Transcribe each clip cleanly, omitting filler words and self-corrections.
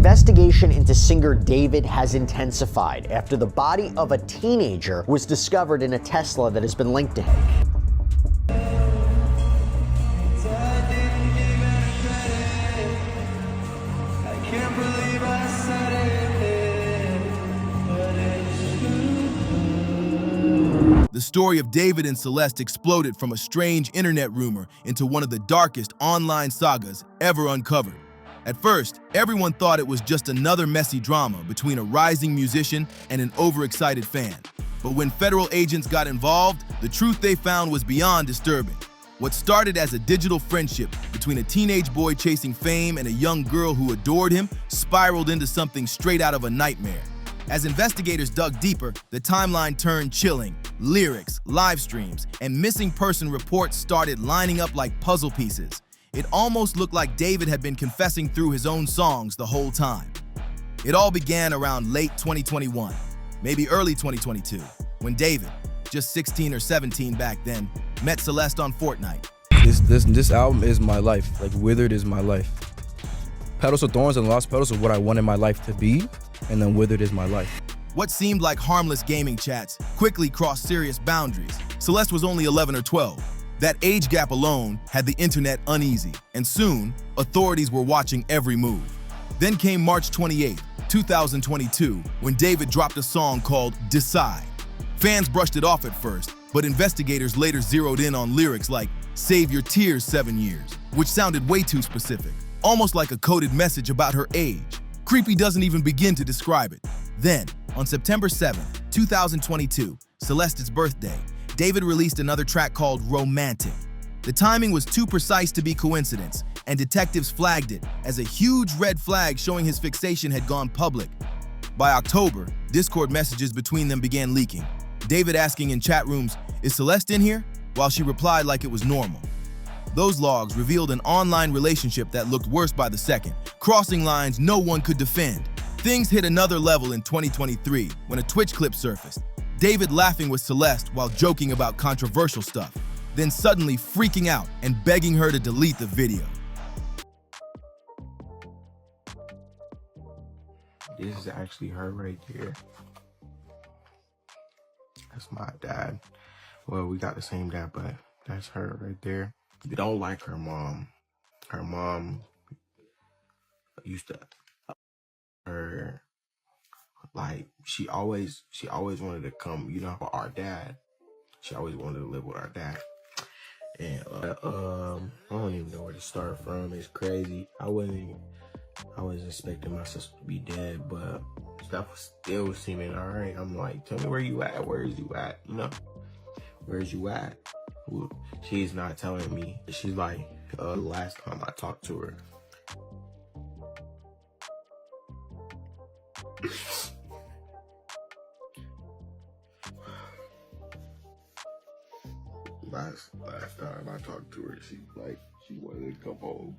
investigation into singer David has intensified after the body of a teenager was discovered in a Tesla that has been linked to him. The story of David and Celeste exploded from a strange internet rumor into one of the darkest online sagas ever uncovered. At first, everyone thought it was just another messy drama between a rising musician and an overexcited fan. But when federal agents got involved, the truth they found was beyond disturbing. What started as a digital friendship between a teenage boy chasing fame and a young girl who adored him spiraled into something straight out of a nightmare. As investigators dug deeper, the timeline turned chilling. Lyrics, live streams, and missing person reports started lining up like puzzle pieces. It almost looked like David had been confessing through his own songs the whole time. It all began around late 2021, maybe early 2022, when David, just 16 or 17 back then, met Celeste on Fortnite. This album is my life. Like, Withered is my life. Petals of Thorns and Lost Petals are what I wanted my life to be, and then Withered is my life. What seemed like harmless gaming chats quickly crossed serious boundaries. Celeste was only 11 or 12. That age gap alone had the internet uneasy, and soon, authorities were watching every move. Then came March 28, 2022, when David dropped a song called Decide. Fans brushed it off at first, but investigators later zeroed in on lyrics like "Save your tears 7 years," which sounded way too specific, almost like a coded message about her age. Creepy doesn't even begin to describe it. Then, on September 7, 2022, Celeste's birthday, David released another track called Romantic. The timing was too precise to be coincidence, and detectives flagged it as a huge red flag showing his fixation had gone public. By October, Discord messages between them began leaking. David asking in chat rooms, "Is Celeste in here?" while she replied like it was normal. Those logs revealed an online relationship that looked worse by the second, crossing lines no one could defend. Things hit another level in 2023 when a Twitch clip surfaced. David laughing with Celeste while joking about controversial stuff, then suddenly freaking out and begging her to delete the video. This is actually her right here. That's my dad. Well, we got the same dad, but that's her right there. They don't like her mom. Her mom used to her, like, she always wanted to come, you know, for our dad. She always wanted to live with our dad. And I don't even know where to start from. It's crazy. I wasn't expecting my sister to be dead, but stuff was still seeming all right. I'm like, tell me where you at? Where is you at? You know, where's you at? She's not telling me. She's like, last time I talked to her. Last time I talked to her, she wanted to come home.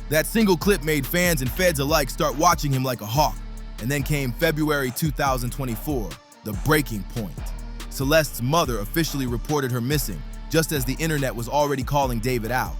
That single clip made fans and feds alike start watching him like a hawk. And then came February 2024, the breaking point. Celeste's mother officially reported her missing, just as the internet was already calling David out.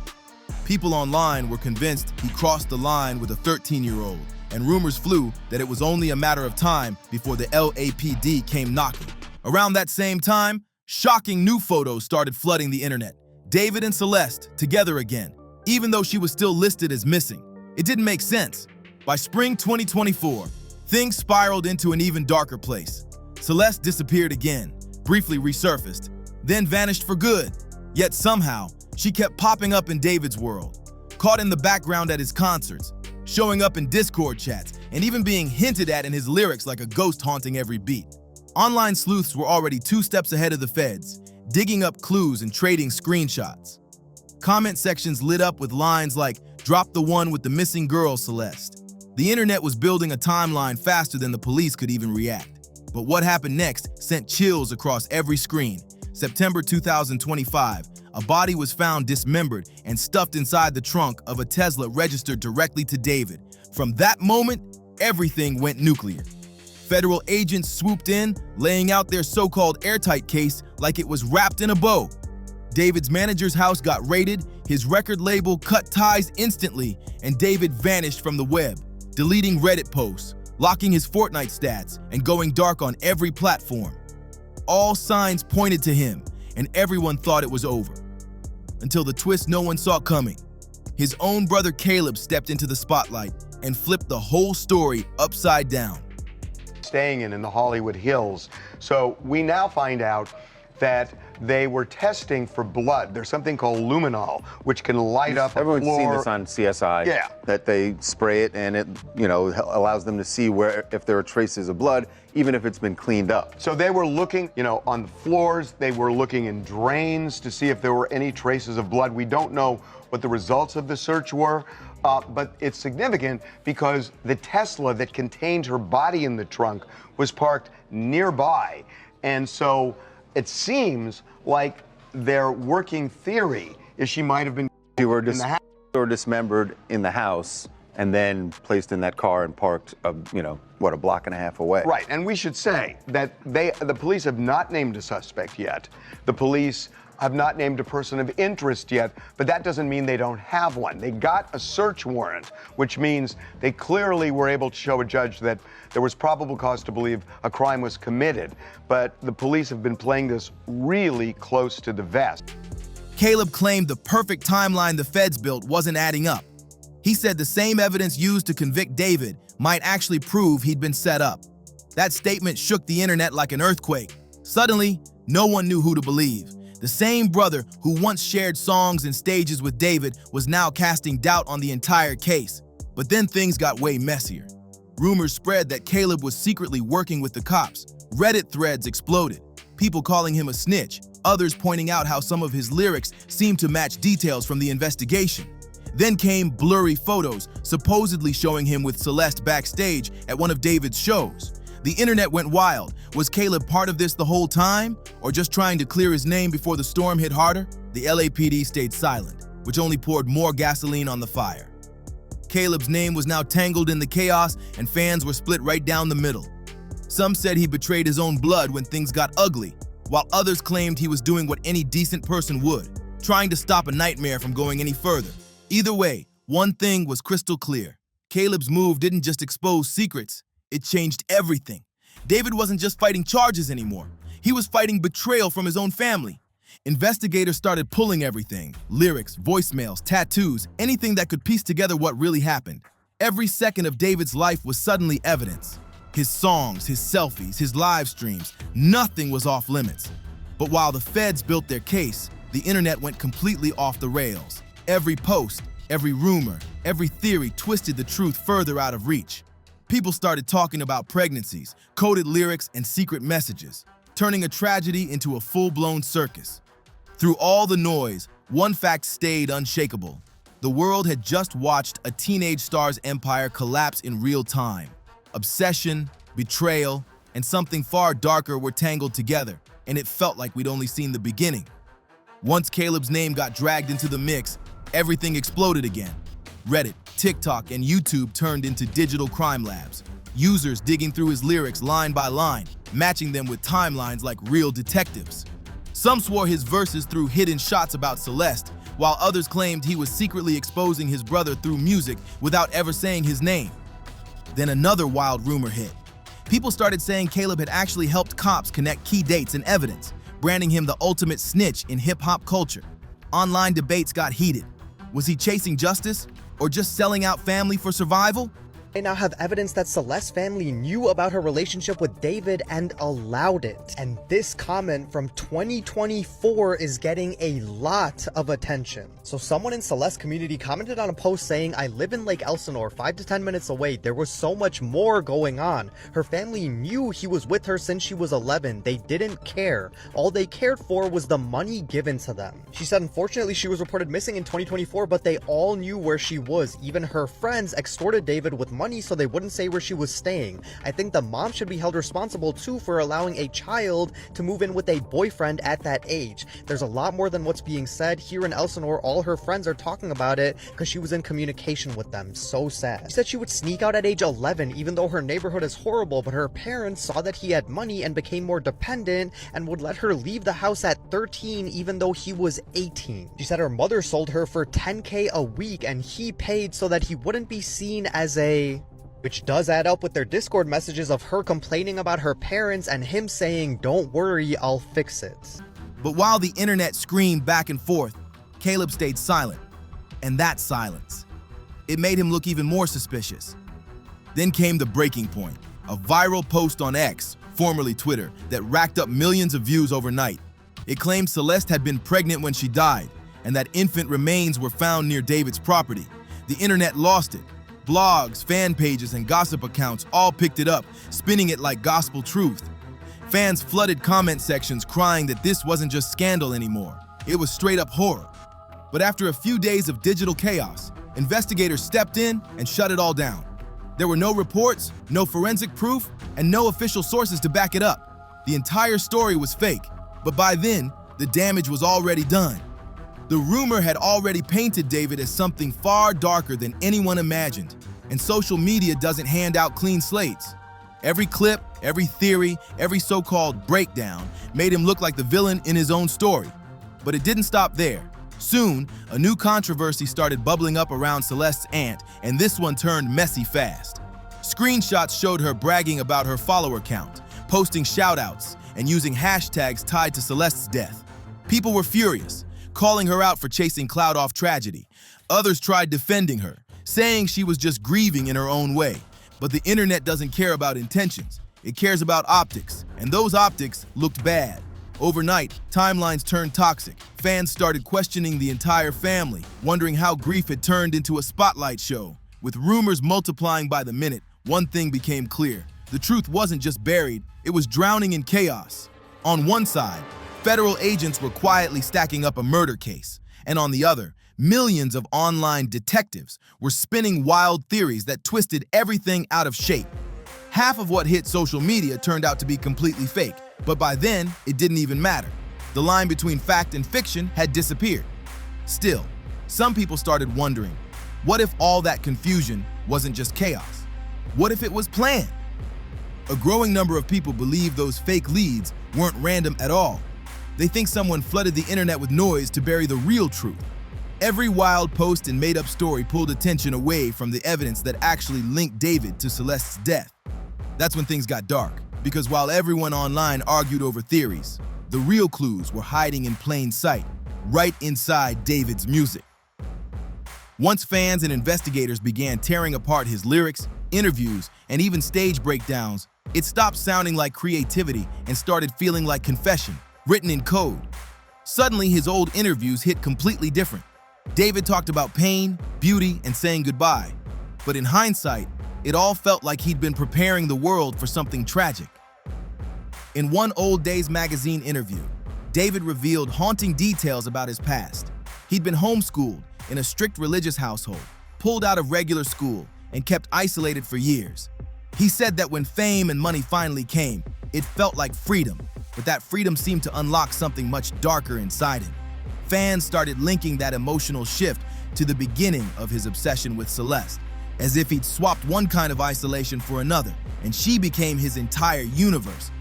People online were convinced he crossed the line with a 13-year-old, and rumors flew that it was only a matter of time before the LAPD came knocking. Around that same time, shocking new photos started flooding the internet. David and Celeste together again, even though she was still listed as missing. It didn't make sense. By spring 2024, things spiraled into an even darker place. Celeste disappeared again, briefly resurfaced, then vanished for good. Yet somehow, she kept popping up in David's world, caught in the background at his concerts, showing up in Discord chats, and even being hinted at in his lyrics like a ghost haunting every beat. Online sleuths were already 2 steps ahead of the feds, digging up clues and trading screenshots. Comment sections lit up with lines like, "Drop the one with the missing girl, Celeste." The internet was building a timeline faster than the police could even react. But what happened next sent chills across every screen. September 2025, a body was found dismembered and stuffed inside the trunk of a Tesla registered directly to David. From that moment, everything went nuclear. Federal agents swooped in, laying out their so-called airtight case like it was wrapped in a bow. David's manager's house got raided, his record label cut ties instantly, and David vanished from the web, deleting Reddit posts, locking his Fortnite stats, and going dark on every platform. All signs pointed to him, and everyone thought it was over. Until the twist no one saw coming. His own brother Caleb stepped into the spotlight and flipped the whole story upside down. Staying in the Hollywood Hills. So we now find out that they were testing for blood. There's something called luminol, which can light up a Everyone's floor. seen this on CSI. Yeah. That they spray it and it, allows them to see where if there are traces of blood, even if it's been cleaned up. So they were looking, on the floors. They were looking in drains to see if there were any traces of blood. We don't know what the results of the search were, but it's significant because the Tesla that contained her body in the trunk was parked nearby. And so it seems like their working theory is she might have been She were in the house. or dismembered in the house and then placed in that car and parked, a block and a half away. Right, and we should say that the police have not named a suspect yet. The police have not named a person of interest yet, but that doesn't mean they don't have one. They got a search warrant, which means they clearly were able to show a judge that there was probable cause to believe a crime was committed. But the police have been playing this really close to the vest. Caleb claimed the perfect timeline the feds built wasn't adding up. He said the same evidence used to convict David might actually prove he'd been set up. That statement shook the internet like an earthquake. Suddenly, no one knew who to believe. The same brother who once shared songs and stages with David was now casting doubt on the entire case. But then things got way messier. Rumors spread that Caleb was secretly working with the cops. Reddit threads exploded, people calling him a snitch, others pointing out how some of his lyrics seemed to match details from the investigation. Then came blurry photos, supposedly showing him with Celeste backstage at one of David's shows. The internet went wild. Was Caleb part of this the whole time, or just trying to clear his name before the storm hit harder? The LAPD stayed silent, which only poured more gasoline on the fire. Caleb's name was now tangled in the chaos, and fans were split right down the middle. Some said he betrayed his own blood when things got ugly, while others claimed he was doing what any decent person would, trying to stop a nightmare from going any further. Either way, one thing was crystal clear. Caleb's move didn't just expose secrets, it changed everything. David wasn't just fighting charges anymore. He was fighting betrayal from his own family. Investigators started pulling everything: lyrics, voicemails, tattoos, anything that could piece together what really happened. Every second of David's life was suddenly evidence. His songs, his selfies, his live streams, nothing was off limits. But while the feds built their case, the internet went completely off the rails. Every post, every rumor, every theory twisted the truth further out of reach. People started talking about pregnancies, coded lyrics, and secret messages, turning a tragedy into a full-blown circus. Through all the noise, one fact stayed unshakable. The world had just watched a teenage star's empire collapse in real time. Obsession, betrayal, and something far darker were tangled together, and it felt like we'd only seen the beginning. Once Caleb's name got dragged into the mix, everything exploded again. Reddit, TikTok, and YouTube turned into digital crime labs. Users digging through his lyrics line by line, matching them with timelines like real detectives. Some swore his verses through hidden shots about Celeste, while others claimed he was secretly exposing his brother through music without ever saying his name. Then another wild rumor hit. People started saying Caleb had actually helped cops connect key dates and evidence, branding him the ultimate snitch in hip-hop culture. Online debates got heated. Was he chasing justice, or just selling out family for survival? They now have evidence that Celeste's family knew about her relationship with David and allowed it. And this comment from 2024 is getting a lot of attention. So someone in Celeste's community commented on a post saying, "I live in Lake Elsinore, 5 to 10 minutes away. There was so much more going on. Her family knew he was with her since she was 11. They didn't care. All they cared for was the money given to them." She said, unfortunately, she was reported missing in 2024, but they all knew where she was. Even her friends extorted David with money money so they wouldn't say where she was staying. I think the mom should be held responsible too for allowing a child to move in with a boyfriend at that age. There's a lot more than what's being said. Here in Elsinore, all her friends are talking about it because she was in communication with them. So sad. She said she would sneak out at age 11 even though her neighborhood is horrible, but her parents saw that he had money and became more dependent and would let her leave the house at 13 even though he was 18. She said her mother sold her for $10K a week and he paid so that he wouldn't be seen as a... Which does add up with their Discord messages of her complaining about her parents and him saying, "Don't worry, I'll fix it." But while the internet screamed back and forth, Caleb stayed silent. And that silence, it made him look even more suspicious. Then came the breaking point, a viral post on X, formerly Twitter, that racked up millions of views overnight. It claimed Celeste had been pregnant when she died, and that infant remains were found near David's property. The internet lost it. Blogs, fan pages, and gossip accounts all picked it up, spinning it like gospel truth. Fans flooded comment sections crying that this wasn't just scandal anymore. It was straight up horror. But after a few days of digital chaos, investigators stepped in and shut it all down. There were no reports, no forensic proof, and no official sources to back it up. The entire story was fake, but by then, the damage was already done. The rumor had already painted David as something far darker than anyone imagined, and social media doesn't hand out clean slates. Every clip, every theory, every so-called breakdown made him look like the villain in his own story. But it didn't stop there. Soon, a new controversy started bubbling up around Celeste's aunt, and this one turned messy fast. Screenshots showed her bragging about her follower count, posting shoutouts, and using hashtags tied to Celeste's death. People were furious, calling her out for chasing clout off tragedy. Others tried defending her, saying she was just grieving in her own way. But the internet doesn't care about intentions. It cares about optics, and those optics looked bad. Overnight, timelines turned toxic. Fans started questioning the entire family, wondering how grief had turned into a spotlight show. With rumors multiplying by the minute, one thing became clear. The truth wasn't just buried, it was drowning in chaos. On one side, federal agents were quietly stacking up a murder case, and on the other, millions of online detectives were spinning wild theories that twisted everything out of shape. Half of what hit social media turned out to be completely fake, but by then, it didn't even matter. The line between fact and fiction had disappeared. Still, some people started wondering, what if all that confusion wasn't just chaos? What if it was planned? A growing number of people believe those fake leads weren't random at all. They think someone flooded the internet with noise to bury the real truth. Every wild post and made-up story pulled attention away from the evidence that actually linked David to Celeste's death. That's when things got dark, because while everyone online argued over theories, the real clues were hiding in plain sight, right inside David's music. Once fans and investigators began tearing apart his lyrics, interviews, and even stage breakdowns, it stopped sounding like creativity and started feeling like confession, written in code. Suddenly, his old interviews hit completely different. David talked about pain, beauty, and saying goodbye. But in hindsight, it all felt like he'd been preparing the world for something tragic. In one Old Days magazine interview, David revealed haunting details about his past. He'd been homeschooled in a strict religious household, pulled out of regular school, and kept isolated for years. He said that when fame and money finally came, it felt like freedom, but that freedom seemed to unlock something much darker inside him. Fans started linking that emotional shift to the beginning of his obsession with Celeste, as if he'd swapped one kind of isolation for another, and she became his entire universe.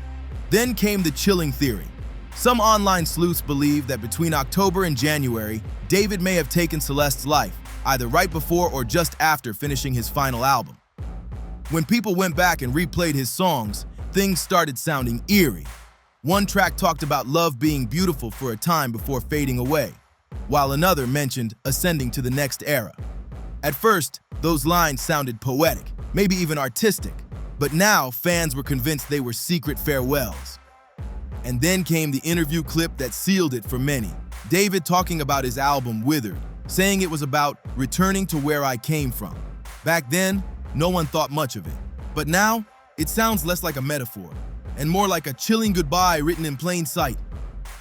Then came the chilling theory. Some online sleuths believe that between October and January, David may have taken Celeste's life, either right before or just after finishing his final album. When people went back and replayed his songs, things started sounding eerie. One track talked about love being beautiful for a time before fading away, while another mentioned ascending to the next era. At first, those lines sounded poetic, maybe even artistic, but now fans were convinced they were secret farewells. And then came the interview clip that sealed it for many. David talking about his album Withered, saying it was about returning to where I came from. Back then, no one thought much of it. But now, it sounds less like a metaphor and more like a chilling goodbye written in plain sight.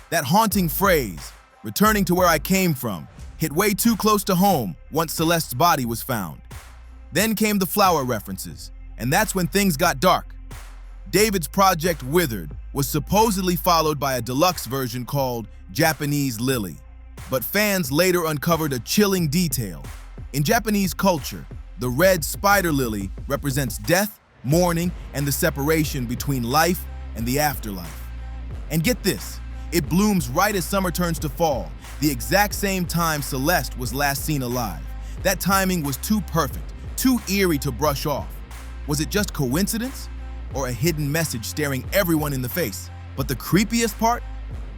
That haunting phrase, returning to where I came from, hit way too close to home once Celeste's body was found. Then came the flower references, and that's when things got dark. David's project Withered was supposedly followed by a deluxe version called Japanese Lily. But fans later uncovered a chilling detail. In Japanese culture, the red spider lily represents death, mourning, and the separation between life and the afterlife. And get this, it blooms right as summer turns to fall, the exact same time Celeste was last seen alive. That timing was too perfect, too eerie to brush off. Was it just coincidence? Or a hidden message staring everyone in the face? But the creepiest part?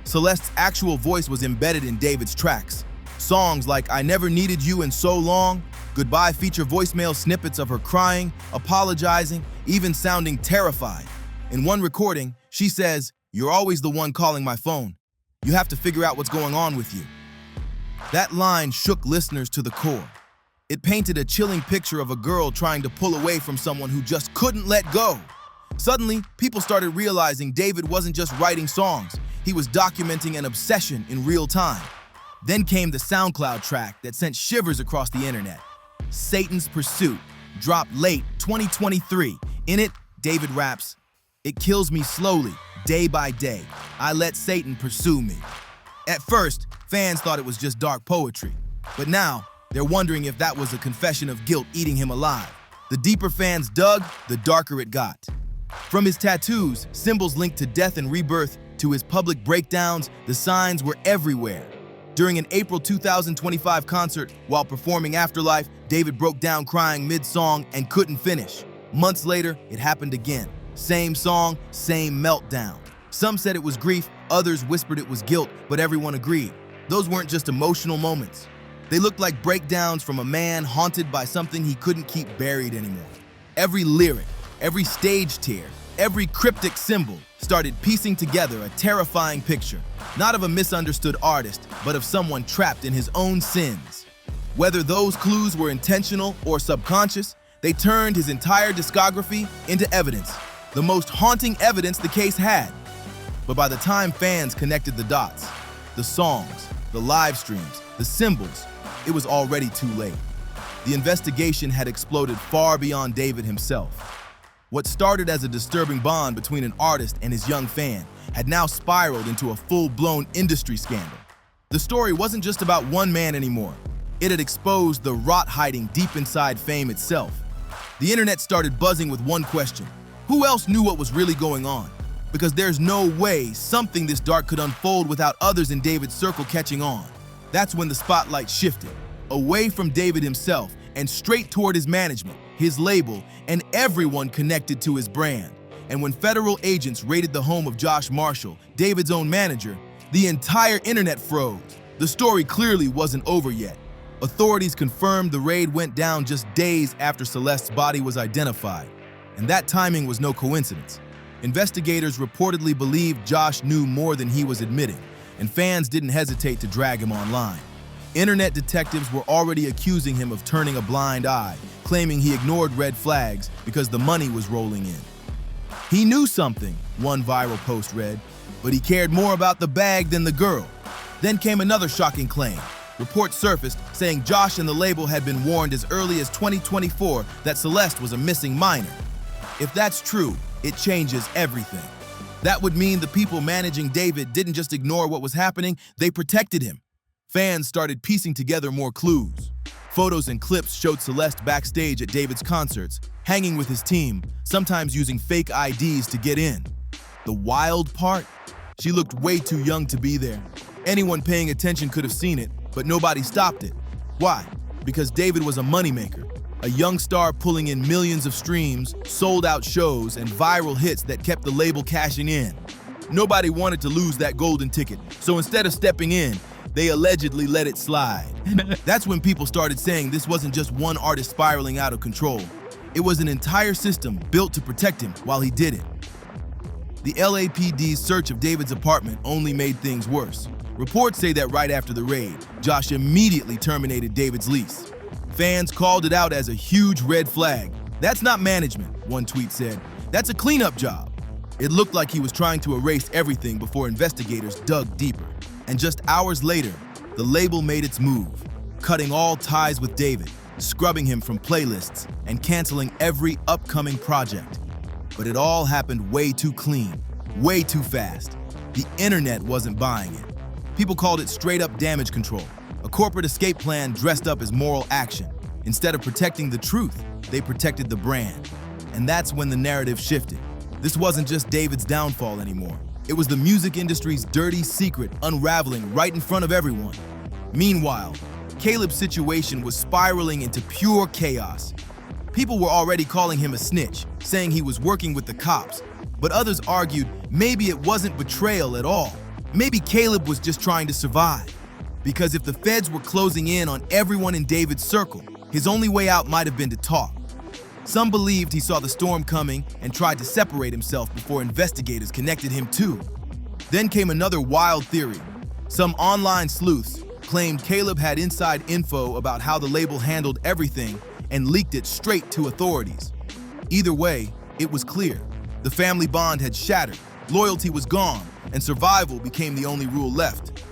Celeste's actual voice was embedded in David's tracks. Songs like I Never Needed You in So Long, Goodbye feature voicemail snippets of her crying, apologizing, even sounding terrified. In one recording, she says, "You're always the one calling my phone. You have to figure out what's going on with you." That line shook listeners to the core. It painted a chilling picture of a girl trying to pull away from someone who just couldn't let go. Suddenly, people started realizing David wasn't just writing songs, he was documenting an obsession in real time. Then came the SoundCloud track that sent shivers across the internet. Satan's Pursuit, dropped late 2023. In it, David raps, "It kills me slowly, day by day. I let Satan pursue me." At first, fans thought it was just dark poetry. But now, they're wondering if that was a confession of guilt eating him alive. The deeper fans dug, the darker it got. From his tattoos, symbols linked to death and rebirth, to his public breakdowns, the signs were everywhere. During an April 2025 concert, while performing Afterlife, David broke down crying mid-song and couldn't finish. Months later, it happened again. Same song, same meltdown. Some said it was grief, others whispered it was guilt, but everyone agreed. Those weren't just emotional moments. They looked like breakdowns from a man haunted by something he couldn't keep buried anymore. Every lyric, every stage tear, every cryptic symbol started piecing together a terrifying picture, not of a misunderstood artist, but of someone trapped in his own sins. Whether those clues were intentional or subconscious, they turned his entire discography into evidence, the most haunting evidence the case had. But by the time fans connected the dots, the songs, the live streams, the symbols, it was already too late. The investigation had exploded far beyond David himself. What started as a disturbing bond between an artist and his young fan had now spiraled into a full-blown industry scandal. The story wasn't just about one man anymore. It had exposed the rot hiding deep inside fame itself. The internet started buzzing with one question: who else knew what was really going on? Because there's no way something this dark could unfold without others in David's circle catching on. That's when the spotlight shifted, away from David himself and straight toward his management, his label, and everyone connected to his brand. And when federal agents raided the home of Josh Marshall, David's own manager, the entire internet froze. The story clearly wasn't over yet. Authorities confirmed the raid went down just days after Celeste's body was identified. And that timing was no coincidence. Investigators reportedly believed Josh knew more than he was admitting, and fans didn't hesitate to drag him online. Internet detectives were already accusing him of turning a blind eye, claiming he ignored red flags because the money was rolling in. He knew something, one viral post read, but he cared more about the bag than the girl. Then came another shocking claim. Reports surfaced saying Josh and the label had been warned as early as 2024 that Celeste was a missing minor. If that's true, it changes everything. That would mean the people managing David didn't just ignore what was happening, they protected him. Fans started piecing together more clues. Photos and clips showed Celeste backstage at David's concerts, hanging with his team, sometimes using fake IDs to get in. The wild part? She looked way too young to be there. Anyone paying attention could have seen it, but nobody stopped it. Why? Because David was a moneymaker, a young star pulling in millions of streams, sold-out shows, and viral hits that kept the label cashing in. Nobody wanted to lose that golden ticket, so instead of stepping in, they allegedly let it slide. That's when people started saying this wasn't just one artist spiraling out of control. It was an entire system built to protect him while he did it. The LAPD's search of David's apartment only made things worse. Reports say that right after the raid, Josh immediately terminated David's lease. Fans called it out as a huge red flag. "That's not management," one tweet said. "That's a cleanup job." It looked like he was trying to erase everything before investigators dug deeper. And just hours later, the label made its move, cutting all ties with David. scrubbing him from playlists and canceling every upcoming project. But it all happened way too clean, way too fast. The internet wasn't buying it. People called it straight-up damage control, a corporate escape plan dressed up as moral action. Instead of protecting the truth, they protected the brand. And that's when the narrative shifted. This wasn't just David's downfall anymore. It was the music industry's dirty secret unraveling right in front of everyone. Meanwhile, Caleb's situation was spiraling into pure chaos. People were already calling him a snitch, saying he was working with the cops, but others argued maybe it wasn't betrayal at all. Maybe Caleb was just trying to survive. Because if the feds were closing in on everyone in David's circle, his only way out might have been to talk. Some believed he saw the storm coming and tried to separate himself before investigators connected him too. Then came another wild theory. Some online sleuths claimed Caleb had inside info about how the label handled everything and leaked it straight to authorities. Either way, it was clear. The family bond had shattered, loyalty was gone, and survival became the only rule left.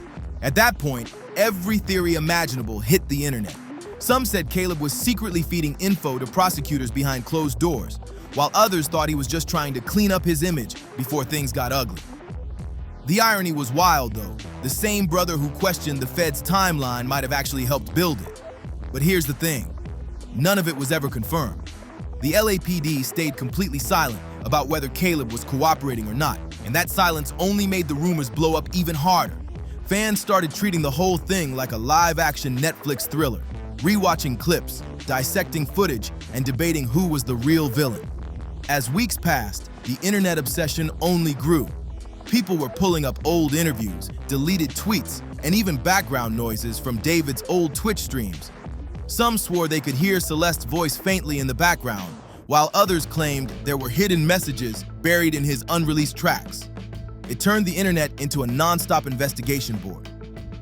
At that point, every theory imaginable hit the internet. Some said Caleb was secretly feeding info to prosecutors behind closed doors, while others thought he was just trying to clean up his image before things got ugly. The irony was wild, though. The same brother who questioned the Fed's timeline might have actually helped build it. But here's the thing. None of it was ever confirmed. The LAPD stayed completely silent about whether Caleb was cooperating or not, and that silence only made the rumors blow up even harder. Fans started treating the whole thing like a live-action Netflix thriller, rewatching clips, dissecting footage, and debating who was the real villain. As weeks passed, the internet obsession only grew. People were pulling up old interviews, deleted tweets, and even background noises from David's old Twitch streams. Some swore they could hear Celeste's voice faintly in the background, while others claimed there were hidden messages buried in his unreleased tracks. It turned the internet into a non-stop investigation board.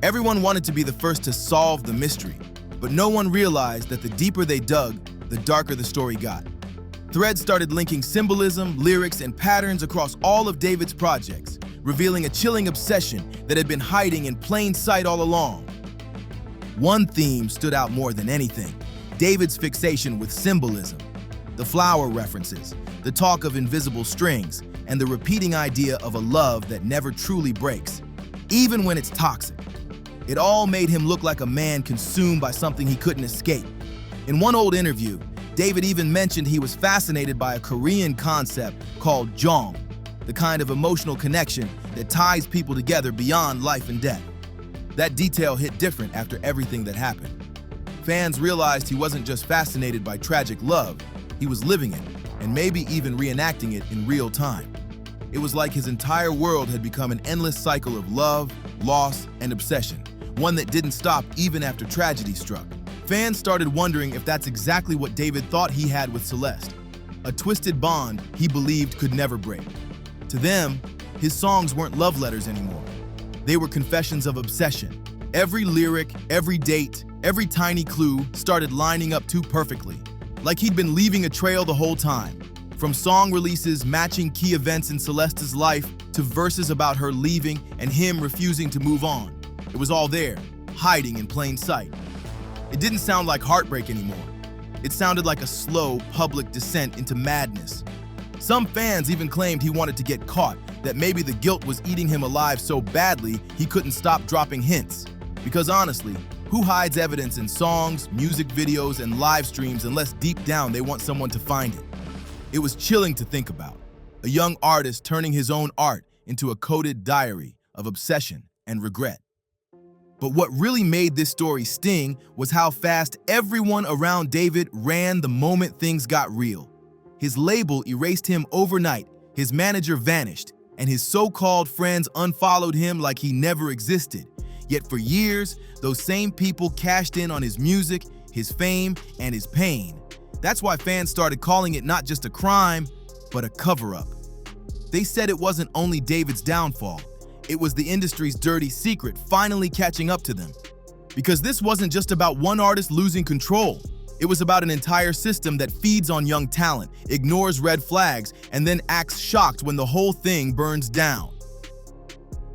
Everyone wanted to be the first to solve the mystery, but no one realized that the deeper they dug, the darker the story got. Threads started linking symbolism, lyrics, and patterns across all of David's projects, revealing a chilling obsession that had been hiding in plain sight all along. One theme stood out more than anything: David's fixation with symbolism. The flower references, the talk of invisible strings, and the repeating idea of a love that never truly breaks, even when it's toxic. It all made him look like a man consumed by something he couldn't escape. In one old interview, David even mentioned he was fascinated by a Korean concept called jong, the kind of emotional connection that ties people together beyond life and death. That detail hit different after everything that happened. Fans realized he wasn't just fascinated by tragic love, he was living it, and maybe even reenacting it in real time. It was like his entire world had become an endless cycle of love, loss, and obsession, one that didn't stop even after tragedy struck. Fans started wondering if that's exactly what David thought he had with Celeste, a twisted bond he believed could never break. To them, his songs weren't love letters anymore. They were confessions of obsession. Every lyric, every date, every tiny clue started lining up too perfectly, like he'd been leaving a trail the whole time. From song releases matching key events in Celeste's life to verses about her leaving and him refusing to move on. It was all there, hiding in plain sight. It didn't sound like heartbreak anymore. It sounded like a slow, public descent into madness. Some fans even claimed he wanted to get caught, that maybe the guilt was eating him alive so badly he couldn't stop dropping hints. Because honestly, who hides evidence in songs, music videos, and live streams unless deep down they want someone to find it? It was chilling to think about. A young artist turning his own art into a coded diary of obsession and regret. But what really made this story sting was how fast everyone around David ran the moment things got real. His label erased him overnight, his manager vanished, and his so-called friends unfollowed him like he never existed. Yet for years, those same people cashed in on his music, his fame, and his pain. That's why fans started calling it not just a crime, but a cover-up. They said it wasn't only David's downfall, it was the industry's dirty secret finally catching up to them. Because this wasn't just about one artist losing control. It was about an entire system that feeds on young talent, ignores red flags, and then acts shocked when the whole thing burns down.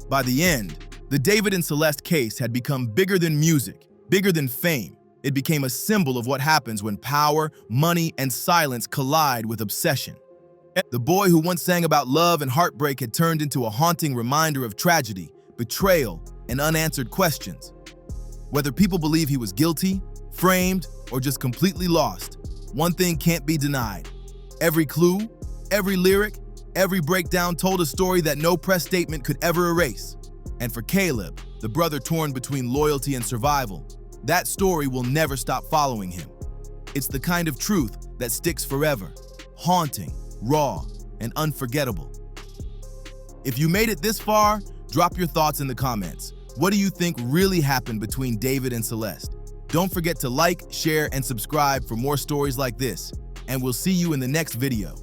By the end, the David and Celeste case had become bigger than music, bigger than fame. It became a symbol of what happens when power, money, and silence collide with obsession. The boy who once sang about love and heartbreak had turned into a haunting reminder of tragedy, betrayal, and unanswered questions. Whether people believe he was guilty, framed, or just completely lost, one thing can't be denied. Every clue, every lyric, every breakdown told a story that no press statement could ever erase. And for Caleb, the brother torn between loyalty and survival, that story will never stop following him. It's the kind of truth that sticks forever, haunting, raw, and unforgettable. If you made it this far, drop your thoughts in the comments. What do you think really happened between David and Celeste? Don't forget to like, share, and subscribe for more stories like this, and we'll see you in the next video.